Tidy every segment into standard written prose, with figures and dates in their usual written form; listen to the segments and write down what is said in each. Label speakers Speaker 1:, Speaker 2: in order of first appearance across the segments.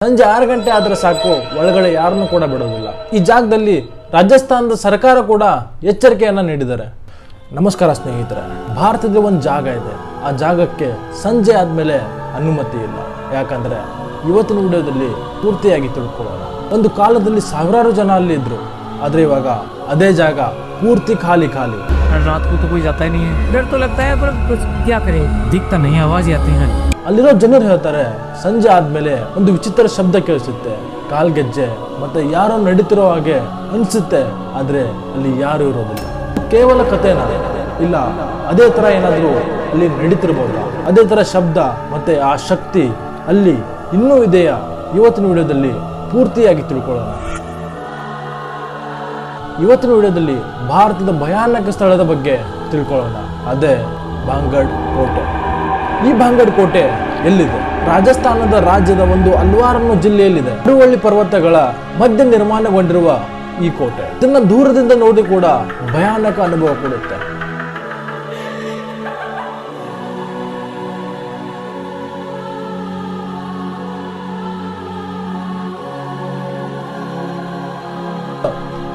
Speaker 1: ಸಂಜೆ 6 ಗಂಟೆ ಆದ್ರೆ ಸಾಕು ಒಳಗಡೆ ಯಾರನ್ನು ಕೂಡ ಬಿಡೋದಿಲ್ಲ. ಈ ಜಾಗದಲ್ಲಿ ರಾಜಸ್ಥಾನದ ಸರ್ಕಾರ ಕೂಡ ಎಚ್ಚರಿಕೆಯನ್ನ ನೀಡಿದ್ದಾರೆ. ನಮಸ್ಕಾರ ಸ್ನೇಹಿತರೆ, ಭಾರತದಲ್ಲಿ ಒಂದು ಜಾಗ ಇದೆ. ಆ ಜಾಗಕ್ಕೆ ಸಂಜೆ ಆದ್ಮೇಲೆ ಅನುಮತಿ ಇಲ್ಲ. ಯಾಕಂದ್ರೆ ಇವತ್ತಿನ ವಿಡಿಯೋದಲ್ಲಿ ಪೂರ್ತಿಯಾಗಿ ತಿಳ್ಕೊಳ್ಳೋಣ. ಒಂದು ಕಾಲದಲ್ಲಿ ಸಾವಿರಾರು ಜನ ಅಲ್ಲಿ ಇದ್ರು, ಆದ್ರೆ ಇವಾಗ ಅದೇ ಜಾಗ ಪೂರ್ತಿ ಖಾಲಿ.
Speaker 2: रात को तो कोई जाता ही नहीं है, डर तो लगता है पर कुछ क्या करे, दिखता नहीं, आवाज आती है.
Speaker 1: ಅಲ್ಲಿರೋ ಜನರು ಹೇಳ್ತಾರೆ, ಸಂಜೆ ಆದ್ಮೇಲೆ ಒಂದು ವಿಚಿತ್ರ ಶಬ್ದ ಕೇಳಿಸುತ್ತೆ, ಕಾಲ್ಗೆಜ್ಜೆ ಮತ್ತೆ ಯಾರೋ ನಡೀತಿರೋ ಹಾಗೆ ಅನ್ಸುತ್ತೆ. ಆದ್ರೆ ಅಲ್ಲಿ ಯಾರು ಇರೋದಿಲ್ಲ. ಕೇವಲ ಕಥೆನಾ? ಇಲ್ಲ, ಅದೇ ತರ ಏನಾದ್ರೂ ಅಲ್ಲಿ ನಡೀತಿರ್ಬೋದಾ? ಅದೇ ತರ ಶಬ್ದ ಮತ್ತೆ ಆ ಶಕ್ತಿ ಅಲ್ಲಿ ಇನ್ನೂ ಇದೆಯಾ? ಇವತ್ತಿನ ವಿಡಿಯೋದಲ್ಲಿ ಪೂರ್ತಿಯಾಗಿ ತಿಳ್ಕೊಳ್ಳೋಣ. ಇವತ್ತಿನ ವಿಡಿಯೋದಲ್ಲಿ ಭಾರತದ ಭಯಾನಕ ಸ್ಥಳದ ಬಗ್ಗೆ ತಿಳ್ಕೊಳ್ಳೋಣ. ಅದೇ ಭಾಂಗಡ್ ಕೋಟೆ. ಈ ಭಾಂಗಡ್ ಕೋಟೆ ಎಲ್ಲಿದೆ? ರಾಜಸ್ಥಾನದ ರಾಜ್ಯದ ಒಂದು ಅಲ್ವಾರ್ ಅನ್ನೋ ಜಿಲ್ಲೆಯಲ್ಲಿದೆ. ಕರುವಳ್ಳಿ ಪರ್ವತಗಳ ಮಧ್ಯೆ ನಿರ್ಮಾಣಗೊಂಡಿರುವ ಈ ಕೋಟೆ, ಇದನ್ನ ದೂರದಿಂದ ನೋಡಿ ಕೂಡ ಭಯಾನಕ ಅನುಭವ ಕೊಡುತ್ತೆ.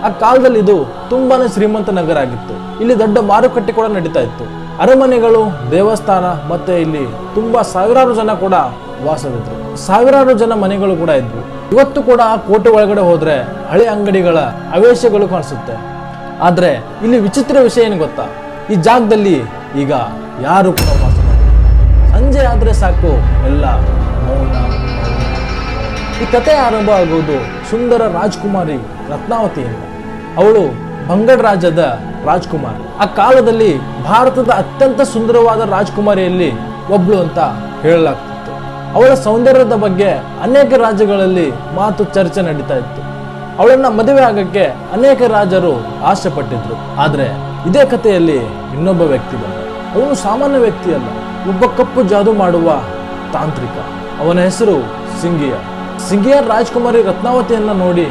Speaker 1: ಆ ಕಾಲದಲ್ಲಿ ಇದು ತುಂಬಾನೇ ಶ್ರೀಮಂತ ನಗರ ಆಗಿತ್ತು. ಇಲ್ಲಿ ದೊಡ್ಡ ಮಾರುಕಟ್ಟೆ ಕೂಡ ನಡೀತಾ ಇತ್ತು. ಅರಮನೆಗಳು, ದೇವಸ್ಥಾನ ಮತ್ತೆ ಇಲ್ಲಿ ತುಂಬಾ ಸಾವಿರಾರು ಜನ ಕೂಡ ವಾಸವಿದ್ರು. ಸಾವಿರಾರು ಜನ ಮನೆಗಳು ಕೂಡ ಇದ್ವು. ಇವತ್ತು ಕೂಡ ಆ ಕೋಟೆ ಒಳಗಡೆ ಹೋದ್ರೆ ಹಳೆ ಅಂಗಡಿಗಳ ಆವೇಶಗಳು ಕಾಣಿಸುತ್ತೆ. ಆದ್ರೆ ಇಲ್ಲಿ ವಿಚಿತ್ರ ವಿಷಯ ಏನು ಗೊತ್ತಾ? ಈ ಜಾಗದಲ್ಲಿ ಈಗ ಯಾರು ಕೂಡ ವಾಸ ಮಾಡಿಲ್ಲ. ಸಂಜೆ ಆದ್ರೆ ಸಾಕು ಎಲ್ಲ ಮೌನ. ಈ ಕಥೆ ಆರಂಭ ಆಗುವುದು ಸುಂದರ ರಾಜ್ಕುಮಾರಿ ರತ್ನಾವತಿಯಿಂದ. ಅವಳು ಬಂಗಡ್ ರಾಜ್ಯದ ರಾಜ್ಕುಮಾರಿ. ಆ ಕಾಲದಲ್ಲಿ ಭಾರತದ ಅತ್ಯಂತ ಸುಂದರವಾದ ರಾಜ್ಕುಮಾರಿಯಲ್ಲಿ ಒಬ್ಳು ಅಂತ ಹೇಳಲಾಗ್ತಿತ್ತು. ಅವಳ ಸೌಂದರ್ಯದ ಬಗ್ಗೆ ಅನೇಕ ರಾಜ್ಯಗಳಲ್ಲಿ ಮಾತು ಚರ್ಚೆ ನಡೀತಾ ಇತ್ತು. ಅವಳನ್ನ ಮದುವೆ ಆಗಕ್ಕೆ ಅನೇಕ ರಾಜರು ಆಸೆ ಪಟ್ಟಿದ್ರು. ಆದ್ರೆ ಇದೇ ಕಥೆಯಲ್ಲಿ ಇನ್ನೊಬ್ಬ ವ್ಯಕ್ತಿ ಬಂದ. ಅವನು ಸಾಮಾನ್ಯ ವ್ಯಕ್ತಿ ಅಲ್ಲ, ಒಬ್ಬ ಕಪ್ಪು ಜಾದು ಮಾಡುವ ತಾಂತ್ರಿಕ. ಅವನ ಹೆಸರು ಸಿಂಗಿಯ. ಸಿಂಗಿಯ ರಾಜ್ಕುಮಾರಿ ರತ್ನಾವತಿಯನ್ನ ನೋಡಿ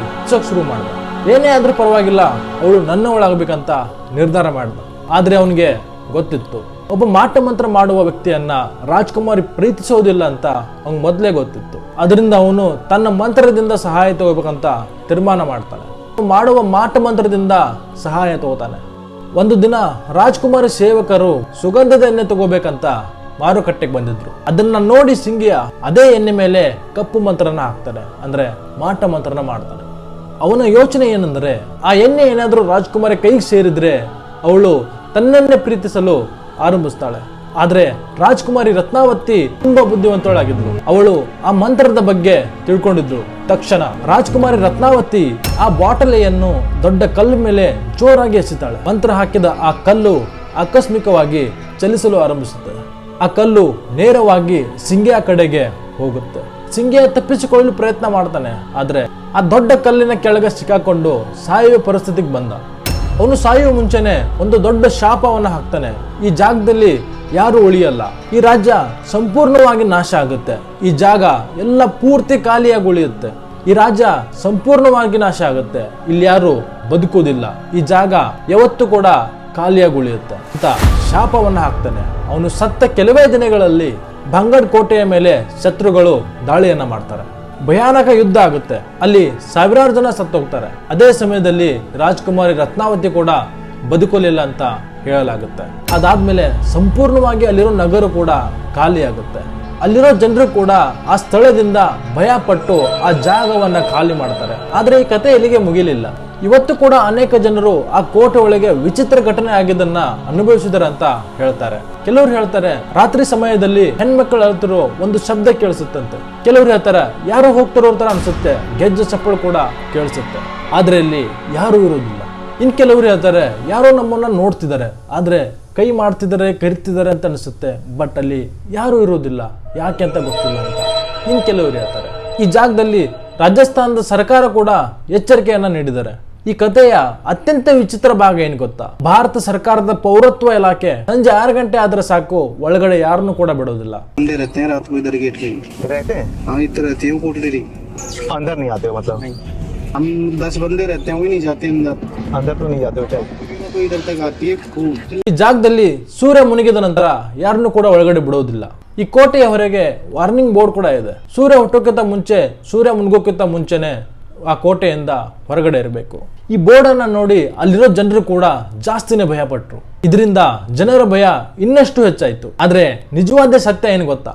Speaker 1: ಶುರು ಮಾಡಿದ. ಏನೇ ಆದ್ರೂ ಪರವಾಗಿಲ್ಲ, ಅವಳು ನನ್ನವಳಾಗಬೇಕಂತ ನಿರ್ಧಾರ ಮಾಡಿದ. ಆದ್ರೆ ಅವನಿಗೆ ಗೊತ್ತಿತ್ತು, ಒಬ್ಬ ಮಾಟ ಮಂತ್ರ ಮಾಡುವ ವ್ಯಕ್ತಿಯನ್ನ ರಾಜ್ಕುಮಾರಿ ಪ್ರೀತಿಸೋದಿಲ್ಲ ಅಂತ ಅವ್ನಿಗೆ ಮೊದಲೇ ಗೊತ್ತಿತ್ತು. ಅದರಿಂದ ಅವನು ತನ್ನ ಮಂತ್ರದಿಂದ ಸಹಾಯ ತಗೋಬೇಕಂತ ತೀರ್ಮಾನ ಮಾಡ್ತಾನೆ. ಮಾಡುವ ಮಾಟ ಮಂತ್ರದಿಂದ ಸಹಾಯ ತಗೋತಾನೆ. ಒಂದು ದಿನ ರಾಜ್ಕುಮಾರಿ ಸೇವಕರು ಸುಗಂಧದ ಎಣ್ಣೆ ತಗೋಬೇಕಂತ ಮಾರುಕಟ್ಟೆಗೆ ಬಂದಿದ್ರು. ಅದನ್ನ ನೋಡಿ ಸಿಂಗಿಯ ಅದೇ ಎಣ್ಣೆ ಮೇಲೆ ಕಪ್ಪು ಮಂತ್ರನ ಹಾಕ್ತಾನೆ, ಅಂದ್ರೆ ಮಾಟ ಮಂತ್ರನ ಮಾಡ್ತಾನೆ. ಅವನ ಯೋಚನೆ ಏನಂದ್ರೆ, ಆ ಎಣ್ಣೆ ಏನಾದ್ರೂ ರಾಜ್ಕುಮಾರಿ ಕೈಗೆ ಸೇರಿದ್ರೆ ಅವಳು ತನ್ನನ್ನೇ ಪ್ರೀತಿಸಲು ಆರಂಭಿಸ್ತಾಳೆ. ಆದ್ರೆ ರಾಜ್ಕುಮಾರಿ ರತ್ನಾವತಿ ತುಂಬಾ ಬುದ್ಧಿವಂತಳಾಗಿದ್ಳು. ಅವಳು ಆ ಮಂತ್ರದ ಬಗ್ಗೆ ತಿಳ್ಕೊಂಡಿದ್ಳು. ತಕ್ಷಣ ರಾಜ್ಕುಮಾರಿ ರತ್ನಾವತಿ ಆ ಬಾಟಲಿಯನ್ನು ದೊಡ್ಡ ಕಲ್ಲು ಮೇಲೆ ಜೋರಾಗಿ ಎಸೆತಾಳೆ. ಮಂತ್ರ ಹಾಕಿದ ಆ ಕಲ್ಲು ಆಕಸ್ಮಿಕವಾಗಿ ಚಲಿಸಲು ಆರಂಭಿಸುತ್ತದೆ. ಆ ಕಲ್ಲು ನೇರವಾಗಿ ಸಿಂಗಿಯ ಕಡೆಗೆ ಹೋಗುತ್ತೆ. ಸಿಂಗಿಯ ತಪ್ಪಿಸಿಕೊಳ್ಳಲು ಪ್ರಯತ್ನ ಮಾಡ್ತಾನೆ. ಆದ್ರೆ ಆ ದೊಡ್ಡ ಕಲ್ಲಿನ ಕೆಳಗೆ ಸಿಕ್ಕಾಕೊಂಡು ಸಾಯುವ ಪರಿಸ್ಥಿತಿಗೆ ಬಂದ. ಅವನು ಸಾಯುವ ಮುಂಚೆನೆ ಒಂದು ದೊಡ್ಡ ಶಾಪವನ್ನ ಹಾಕ್ತಾನೆ. ಈ ಜಾಗದಲ್ಲಿ ಯಾರು ಉಳಿಯಲ್ಲ, ಈ ರಾಜ್ಯ ಸಂಪೂರ್ಣವಾಗಿ ನಾಶ ಆಗುತ್ತೆ, ಈ ಜಾಗ ಎಲ್ಲ ಪೂರ್ತಿ ಖಾಲಿಯಾಗಿ ಉಳಿಯುತ್ತೆ, ಈ ರಾಜ್ಯ ಸಂಪೂರ್ಣವಾಗಿ ನಾಶ ಆಗುತ್ತೆ, ಇಲ್ಲಿ ಯಾರು ಬದುಕುವುದಿಲ್ಲ, ಈ ಜಾಗ ಯಾವತ್ತೂ ಕೂಡ ಖಾಲಿಯಾಗಿ ಉಳಿಯುತ್ತೆ ಅಂತ ಶಾಪವನ್ನ ಹಾಕ್ತಾನೆ. ಅವನು ಸತ್ತ ಕೆಲವೇ ದಿನಗಳಲ್ಲಿ ಬಂಗಡ್ ಕೋಟೆಯ ಮೇಲೆ ಶತ್ರುಗಳು ದಾಳಿಯನ್ನ ಮಾಡ್ತಾರೆ. ಭಯಾನಕ ಯುದ್ಧ ಆಗುತ್ತೆ. ಅಲ್ಲಿ ಸಾವಿರಾರು ಜನ ಸತ್ತೋಗ್ತಾರೆ. ಅದೇ ಸಮಯದಲ್ಲಿ ರಾಜ್ಕುಮಾರಿ ರತ್ನಾವತಿ ಕೂಡ ಬದುಕಲಿಲ್ಲ ಅಂತ ಹೇಳಲಾಗುತ್ತೆ. ಅದಾದ್ಮೇಲೆ ಸಂಪೂರ್ಣವಾಗಿ ಅಲ್ಲಿರೋ ನಗರ ಕೂಡ ಖಾಲಿ ಆಗುತ್ತೆ. ಅಲ್ಲಿರೋ ಜನರು ಕೂಡ ಆ ಸ್ಥಳದಿಂದ ಭಯ ಪಟ್ಟು ಆ ಜಾಗವನ್ನ ಖಾಲಿ ಮಾಡ್ತಾರೆ. ಆದ್ರೆ ಈ ಕಥೆ ಇಲ್ಲಿಗೆ ಮುಗಿಲಿಲ್ಲ. ಇವತ್ತು ಕೂಡ ಅನೇಕ ಜನರು ಆ ಕೋಟೆ ಒಳಗೆ ವಿಚಿತ್ರ ಘಟನೆ ಆಗಿದ್ದನ್ನ ಅನುಭವಿಸಿದಾರೆ ಅಂತ ಹೇಳ್ತಾರೆ. ಕೆಲವರು ಹೇಳ್ತಾರೆ, ರಾತ್ರಿ ಸಮಯದಲ್ಲಿ ಹೆಣ್ಮಕ್ಳು ಅಳ್ತಿರೋ ಒಂದು ಶಬ್ದ ಕೇಳಿಸುತ್ತಂತೆ. ಕೆಲವರು ಹೇಳ್ತಾರೆ, ಯಾರೋ ಹೋಗ್ತಿರೋ ತರ ಅನ್ಸುತ್ತೆ, ಗೆಜ್ಜೆ ಚಪ್ಪಳು ಕೂಡ ಕೇಳಿಸುತ್ತೆ, ಆದ್ರೆ ಇಲ್ಲಿ ಯಾರು ಇರೋದಿಲ್ಲ. ಇನ್ ಕೆಲವರು ಹೇಳ್ತಾರೆ, ಯಾರೋ ನಮ್ಮನ್ನ ನೋಡ್ತಿದ್ದಾರೆ, ಆದ್ರೆ ಕೈ ಮಾಡ್ತಿದ್ದಾರೆ, ಕರಿತಿದ್ದಾರೆ ಅಂತ ಅನಿಸುತ್ತೆ, ಬಟ್ ಅಲ್ಲಿ ಯಾರು ಇರೋದಿಲ್ಲ, ಯಾಕೆ ಅಂತ ಗೊತ್ತಿಲ್ಲ ಅಂತ. ಇನ್ ಕೆಲವರು ಹೇಳ್ತಾರೆ, ಈ ಜಾಗದಲ್ಲಿ ರಾಜಸ್ಥಾನದ ಸರ್ಕಾರ ಕೂಡ ಎಚ್ಚರಿಕೆಯನ್ನ ನೀಡಿದ್ದಾರೆ. ಈ ಕಥೆಯ ಅತ್ಯಂತ ವಿಚಿತ್ರ ಭಾಗ ಏನ್ ಗೊತ್ತಾ? ಭಾರತ ಸರ್ಕಾರದ ಪೌರತ್ವ ಇಲಾಖೆ ಸಂಜೆ 6 ಗಂಟೆ ಆದ್ರೆ ಸಾಕು ಒಳಗಡೆ ಯಾರನ್ನು ಕೂಡ ಬಿಡೋದಿಲ್ಲ.
Speaker 3: हम 10 बंदे रहते हैं, वही नहीं जाते अंदर। अंदर तो नहीं जाते हो? आपको इधर तक आती है खूब।
Speaker 1: ಈ ಜಾಗದಲ್ಲಿ ಸೂರ್ಯ ಮುನಿಗಿದ ನಂತರ ಯಾರನ್ನು ಕೂಡ ಒಳಗಡೆ ಬಿಡೋದಿಲ್ಲ. ಈ ಕೋಟೆಯ ಹೊರಗೆ ವಾರ್ನಿಂಗ್ ಬೋರ್ಡ್ ಕೂಡ ಇದೆ. ಸೂರ್ಯ ಹುಟ್ಟೋಕ್ಕಿಂತ ಮುಂಚೆ, ಸೂರ್ಯ ಮುನ್ಗೋಕ್ಕಿಂತ ಮುಂಚೆನೆ ಆ ಕೋಟೆಯಿಂದ ಹೊರಗಡೆ ಇರಬೇಕು. ಈ ಬೋರ್ಡ್ ಅನ್ನ ನೋಡಿ ಅಲ್ಲಿರೋ ಜನರು ಕೂಡ ಜಾಸ್ತಿನೇ ಭಯ ಪಟ್ರು. ಇದರಿಂದ ಜನರ ಭಯ ಇನ್ನಷ್ಟು ಹೆಚ್ಚಾಯ್ತು. ಆದ್ರೆ ನಿಜವಾದ ಸತ್ಯ ಏನು ಗೊತ್ತಾ?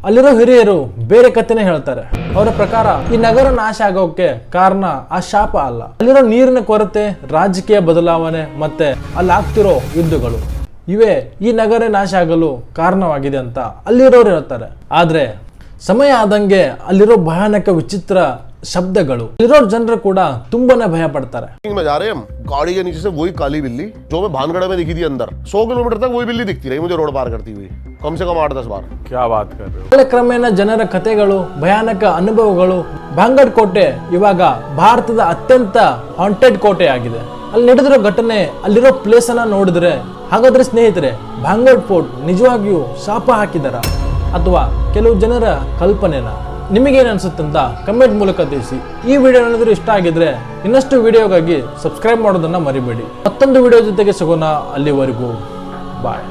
Speaker 1: ಅಲ್ಲಿರೋ ಹಿರಿಯರು ಬೇರೆ ಕಥೆನೇ ಹೇಳ್ತಾರೆ. ಅವರ ಪ್ರಕಾರ ಈ ನಗರ ನಾಶ ಆಗೋಕೆ ಕಾರಣ ಆ ಶಾಪ ಅಲ್ಲ, ಅಲ್ಲಿರೋ ನೀರಿನ ಕೊರತೆ, ರಾಜಕೀಯ ಬದಲಾವಣೆ ಮತ್ತೆ ಅಲ್ಲಿ ಆಗ್ತಿರೋ ಯುದ್ಧಗಳು ಇವೇ ಈ ನಗರ ನಾಶ ಆಗಲು ಕಾರಣವಾಗಿದೆ ಅಂತ ಅಲ್ಲಿರೋರು ಹೇಳ್ತಾರೆ. ಆದ್ರೆ ಸಮಯ ಆದಂಗೆ ಅಲ್ಲಿರೋ ಭಯಾನಕ ವಿಚಿತ್ರ ಶಬ್ದಗಳು ಅಲ್ಲಿರೋ ಜನರು ಕೂಡ ತುಂಬಾನೇ ಭಯ ಪಡ್ತಾರೆ.
Speaker 4: में जा रहे हैं हम, गाड़ी के नीचे से वही काली बिल्ली जो मैं भानगढ़ में दिखी थी अंदर 100 किलोमीटर तक वही बिल्ली दिखती रही मुझे रोड पार करती हुई, कम से कम 8-10 बार।
Speaker 5: क्या बात कर रहे हो?
Speaker 1: ಕಾಲಕ್ರಮೇಣ ಜನರ ಕಥೆಗಳು, ಭಯಾನಕ ಅನುಭವಗಳು, ಭಾಂಗಡ್ ಕೋಟೆ ಇವಾಗ ಭಾರತದ ಅತ್ಯಂತ ಹಾಂಟೆಡ್ ಕೋಟೆ ಆಗಿದೆ. ಅಲ್ಲಿ ನಡೆದಿರೋ ಘಟನೆ, ಅಲ್ಲಿರೋ ಪ್ಲೇಸ್ ಅನ್ನ ನೋಡಿದ್ರೆ, ಹಾಗಾದ್ರೆ ಸ್ನೇಹಿತರೆ, ಭಾಂಗಡ್ ಫೋರ್ಟ್ ನಿಜವಾಗಿಯೂ ಶಾಪ ಹಾಕಿದಾರ ಅಥವಾ ಕೆಲವು ಜನರ ಕಲ್ಪನೆನ? ನಿಮಗೇನು ಅನ್ಸುತ್ತಂತ ಕಮೆಂಟ್ ಮೂಲಕ ತಿಳಿಸಿ. ಈ ವಿಡಿಯೋ ಏನಾದರೂ ಇಷ್ಟ ಆಗಿದ್ರೆ ಇನ್ನಷ್ಟು ವಿಡಿಯೋಗಾಗಿ ಸಬ್ಸ್ಕ್ರೈಬ್ ಮಾಡೋದನ್ನ ಮರಿಬೇಡಿ. ಮತ್ತೊಂದು ವಿಡಿಯೋ ಜೊತೆಗೆ ಸಿಗೋಣ. ಅಲ್ಲಿವರೆಗೂ ಬಾಯ್.